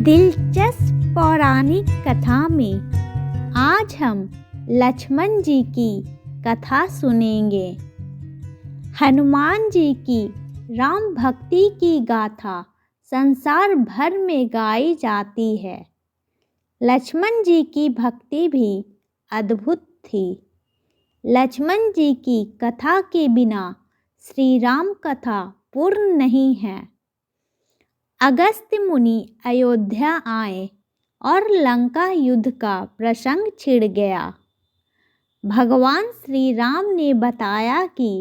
दिलचस्प पौराणिक कथा में आज हम लक्ष्मण जी की कथा सुनेंगे। हनुमान जी की राम भक्ति की गाथा संसार भर में गाई जाती है। लक्ष्मण जी की भक्ति भी अद्भुत थी। लक्ष्मण जी की कथा के बिना श्री राम कथा पूर्ण नहीं है। अगस्त्य मुनि अयोध्या आए और लंका युद्ध का प्रसंग छिड़ गया। भगवान श्री राम ने बताया कि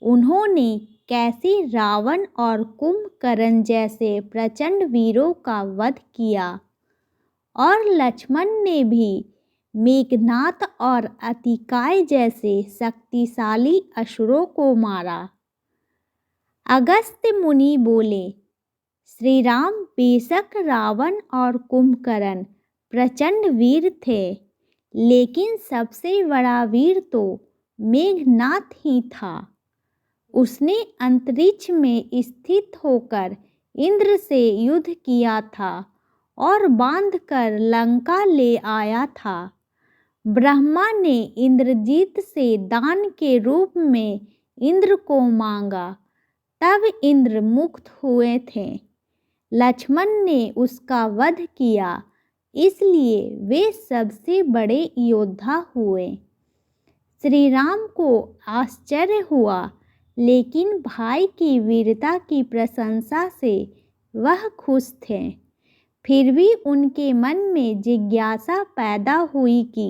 उन्होंने कैसे रावण और कुंभकर्ण जैसे प्रचंड वीरों का वध किया और लक्ष्मण ने भी मेघनाद और अतिकाय जैसे शक्तिशाली असुरों को मारा। अगस्त्य मुनि बोले, श्री राम बेशक रावण और कुंभकर्ण प्रचंड वीर थे, लेकिन सबसे बड़ा वीर तो मेघनाद ही था। उसने अंतरिक्ष में स्थित होकर इंद्र से युद्ध किया था और बांधकर लंका ले आया था। ब्रह्मा ने इंद्रजीत से दान के रूप में इंद्र को मांगा, तब इंद्र मुक्त हुए थे। लक्ष्मण ने उसका वध किया, इसलिए वे सबसे बड़े योद्धा हुए। श्री राम को आश्चर्य हुआ, लेकिन भाई की वीरता की प्रशंसा से वह खुश थे। फिर भी उनके मन में जिज्ञासा पैदा हुई कि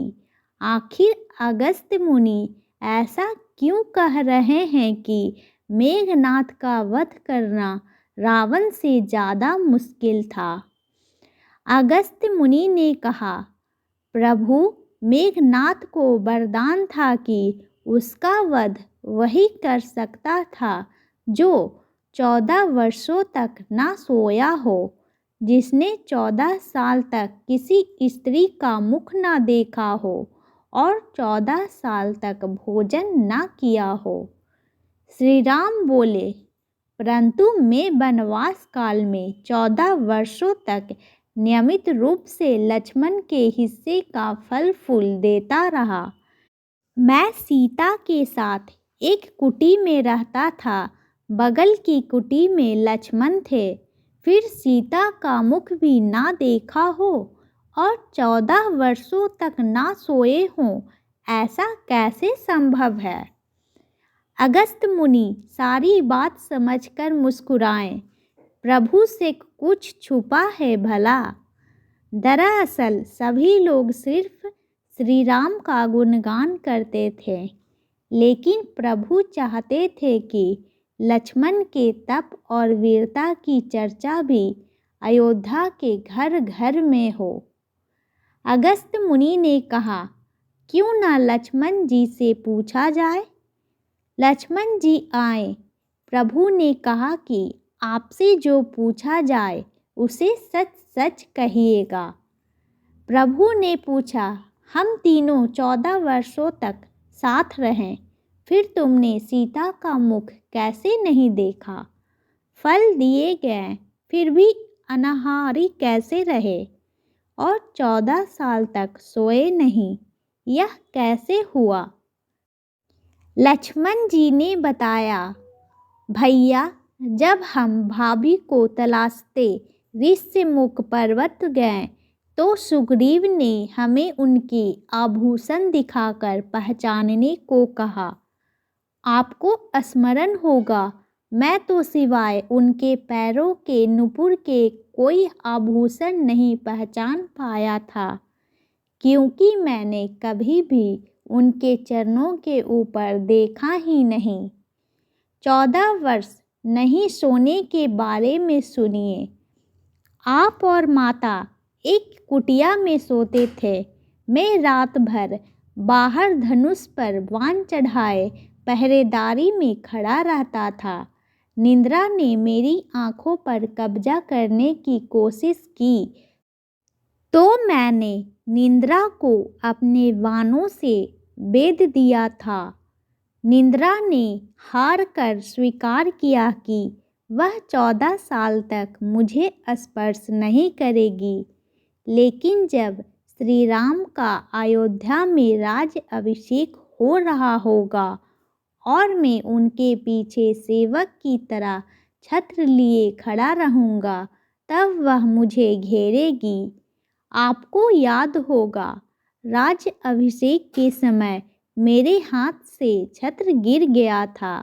आखिर अगस्त्य मुनि ऐसा क्यों कह रहे हैं कि मेघनाद का वध करना रावण से ज़्यादा मुश्किल था। अगस्त्य मुनि ने कहा, प्रभु, मेघनाद को वरदान था कि उसका वध वही कर सकता था जो 14 वर्षों तक ना सोया हो, जिसने 14 साल तक किसी स्त्री का मुख ना देखा हो और 14 साल तक भोजन ना किया हो। श्री राम बोले, परंतु मैं वनवास काल में 14 वर्षों तक नियमित रूप से लक्ष्मण के हिस्से का फल फूल देता रहा। मैं सीता के साथ एक कुटी में रहता था। बगल की कुटी में लक्ष्मण थे। फिर सीता का मुख भी ना देखा हो और 14 वर्षों तक ना सोए हों, ऐसा कैसे संभव है? अगस्त्य मुनि सारी बात समझकर मुस्कुराए, प्रभु से कुछ छुपा है भला? दरअसल सभी लोग सिर्फ श्री राम का गुणगान करते थे, लेकिन प्रभु चाहते थे कि लक्ष्मण के तप और वीरता की चर्चा भी अयोध्या के घर घर में हो। अगस्त्य मुनि ने कहा, क्यों ना लक्ष्मण जी से पूछा जाए? लक्ष्मण जी आए। प्रभु ने कहा कि आपसे जो पूछा जाए उसे सच सच कहिएगा। प्रभु ने पूछा, हम तीनों 14 वर्षों तक साथ रहें, फिर तुमने सीता का मुख कैसे नहीं देखा? फल दिए गए, फिर भी अनाहारी कैसे रहे? और 14 साल तक सोए नहीं, यह कैसे हुआ? लक्ष्मण जी ने बताया, भैया, जब हम भाभी को तलाशते ऋष्यमुख पर्वत गए तो सुग्रीव ने हमें उनके आभूषण दिखाकर पहचानने को कहा। आपको स्मरण होगा, मैं तो सिवाय उनके पैरों के नुपुर के कोई आभूषण नहीं पहचान पाया था, क्योंकि मैंने कभी भी उनके चरणों के ऊपर देखा ही नहीं। 14 वर्ष नहीं सोने के बारे में सुनिए। आप और माता एक कुटिया में सोते थे। मैं रात भर बाहर धनुष पर बाण चढ़ाए पहरेदारी में खड़ा रहता था। निद्रा ने मेरी आंखों पर कब्जा करने की कोशिश की तो मैंने निद्रा को अपने बाणों से बेध दिया था। निद्रा ने हार कर स्वीकार किया कि वह 14 साल तक मुझे स्पर्श नहीं करेगी। लेकिन जब श्री राम का अयोध्या में राज अभिषेक हो रहा होगा और मैं उनके पीछे सेवक की तरह छत्र लिए खड़ा रहूँगा, तब वह मुझे घेरेगी। आपको याद होगा, राज अभिषेक के समय मेरे हाथ से छत्र गिर गया था।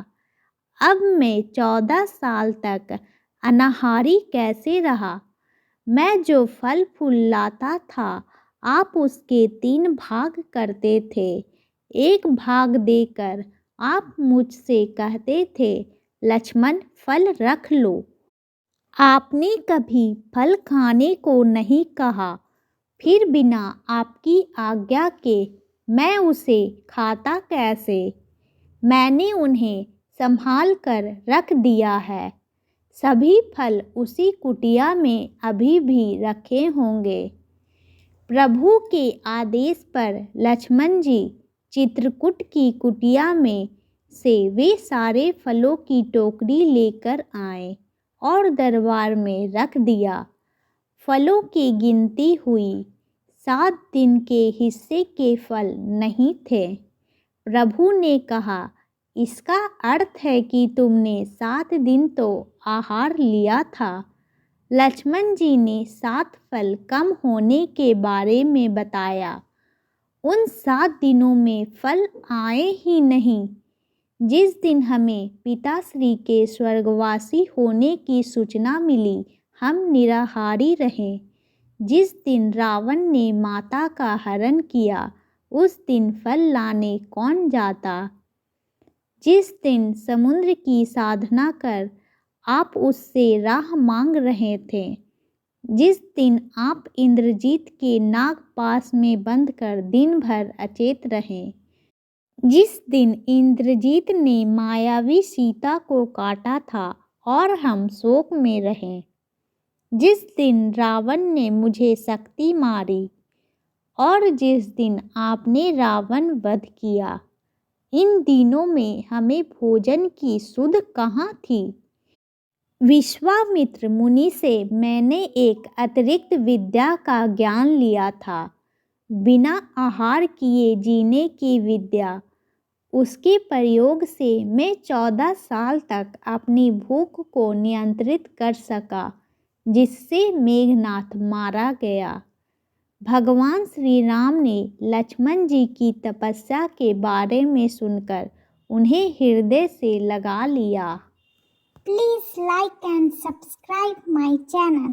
अब मैं 14 साल तक अनाहारी कैसे रहा। मैं जो फल फूल लाता था, आप उसके 3 भाग करते थे। एक भाग देकर आप मुझसे कहते थे, लक्ष्मण फल रख लो। आपने कभी फल खाने को नहीं कहा। फिर बिना आपकी आज्ञा के मैं उसे खाता कैसे। मैंने उन्हें संभाल कर रख दिया है। सभी फल उसी कुटिया में अभी भी रखे होंगे। प्रभु के आदेश पर लक्ष्मण जी चित्रकूट की कुटिया में से वे सारे फलों की टोकरी लेकर आए और दरबार में रख दिया। फलों की गिनती हुई। 7 दिन के हिस्से के फल नहीं थे। प्रभु ने कहा, इसका अर्थ है कि तुमने 7 दिन तो आहार लिया था। लक्ष्मण जी ने 7 फल कम होने के बारे में बताया। उन 7 दिनों में फल आए ही नहीं। जिस दिन हमें पिताश्री के स्वर्गवासी होने की सूचना मिली, हम निराहारी रहे। जिस दिन रावण ने माता का हरण किया, उस दिन फल लाने कौन जाता। जिस दिन समुद्र की साधना कर आप उससे राह मांग रहे थे, जिस दिन आप इंद्रजीत के नाग पास में बंद कर दिन भर अचेत रहे, जिस दिन इंद्रजीत ने मायावी सीता को काटा था और हम शोक में रहे, जिस दिन रावण ने मुझे शक्ति मारी और जिस दिन आपने रावण वध किया, इन दिनों में हमें भोजन की सुध कहाँ थी। विश्वामित्र मुनि से मैंने एक अतिरिक्त विद्या का ज्ञान लिया था, बिना आहार किए जीने की विद्या। उसके प्रयोग से मैं 14 साल तक अपनी भूख को नियंत्रित कर सका, जिससे मेघनाथ मारा गया। भगवान श्री राम ने लक्ष्मण जी की तपस्या के बारे में सुनकर उन्हें हृदय से लगा लिया। Please like and subscribe my channel.